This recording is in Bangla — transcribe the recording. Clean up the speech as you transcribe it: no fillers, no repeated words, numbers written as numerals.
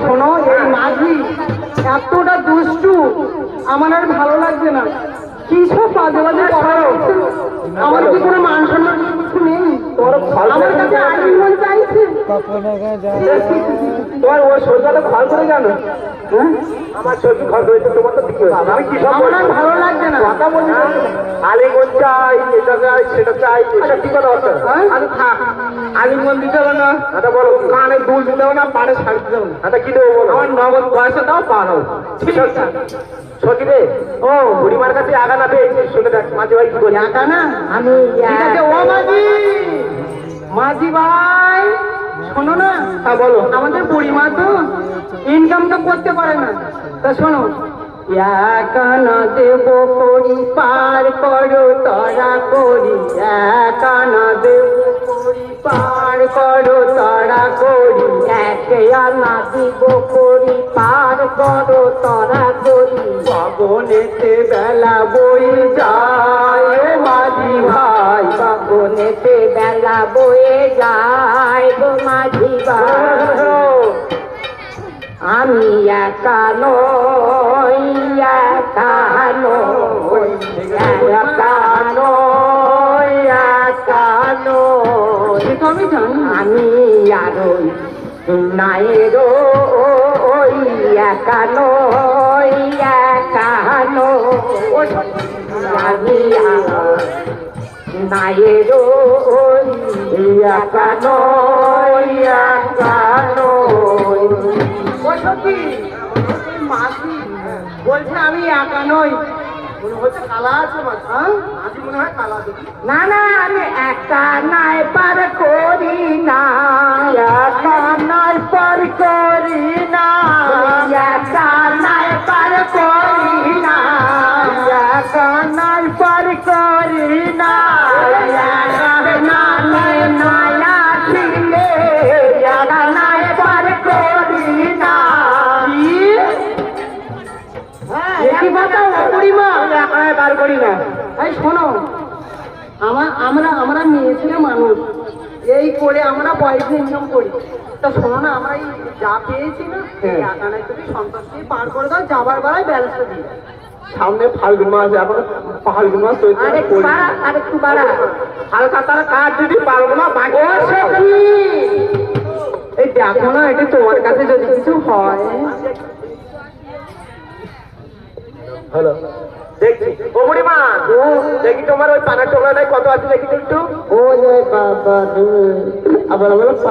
শোনো, এই মাঝি এতটা দুষ্টু আমার আর ভালো লাগছে না। কি সব বাজে বাজে কথা হচ্ছে। আমার কি কোনো মান সম্মান কিছু নেই? আমার কাছে আলিঙ্গন চাইছে। তোমার ওই শরীরটা ভালো করে জানো? আমার শরীর ঘর হয়েছে, তোমার তো দিকে আমি কি সব আমার আর ভালো লাগছে না। কথা বলি আলিঙ্গন চাই, এটা চাই, সেটা চাই, এটা কি কথা হচ্ছে? আমি থাক, আলিঙ্গন দিতে হবে না, এটা বলো। কানে দুল দিতে হবে না, পাড়ে শাড়ি দিতে হবে না, এটা কি দেবো বলো? আমার নগদ পয়সা দাও, পার হও। ঠিক আছে সখী রে, ও বুড়িমার কাছে আগানা পেয়েছি, শুনে দেখ মাঝি ভাই কি বলি। আগানা আমি ঠিক আছে। ও মাঝি, মাঝি ভাই শোনো না। হ্যাঁ বলো। আমাদের বুড়িমা তো ইনকাম তো করতে পারে না, তা শোনো, একানা দেব করি পার করো তারা করি, একানা দেব করি পার করো তারা করি, একে আনা দিব করি পার করো তারা করি, গগনেতে বেলা বই যায় ও মাঝি ভাই, গগনেতে বেলা বয়ে যায় গো মাঝি ভাই। আমি একা নই, একা নই, একা নই, একা নই, সেটা আমি জানি। আমি আরো নাইরো ওই একা নই, একা নই, আমি নাইরো ওই একা নই, একা নই। মাঝি বলছে আমি একা নই, মনে হচ্ছে কালা আছে। মাঝি মনে হয় কালা আছে। না না, আমি একা নাই পার করি না, একা নাই পার করি না, একা নাই পার করি না, একা নাই পার করি না, একা নাই নায়া ছিলে, একা নাই পার করি না। বার করি না। এই শোনো, আমরা মেয়ে ছেলে মানুষ, এই করে আমরা পয়সা ইনকাম করি। তা শোনো না, আমরা এই যা পেয়েছি না, একানায় তুমি সন্তোষ দিয়ে পার করে দাও, যাবার বেলায় ব্যালেন্সটা দিয়ে। সামনে ফাল্গুন মাস, এখন ফাল্গুন মাস আরেকটু বাড়া, হালকা তারা কাজ যদি পারবো না বাকি। এই দেখো না, এটা তোমার কাছে যদি কিছু হয়। হ্যালো, দেখছি ও বুড়িমা, দেখি তোমার ওই পানার টোকরাটাই কত আছে দেখি তো একটু। ও বাবা, আবার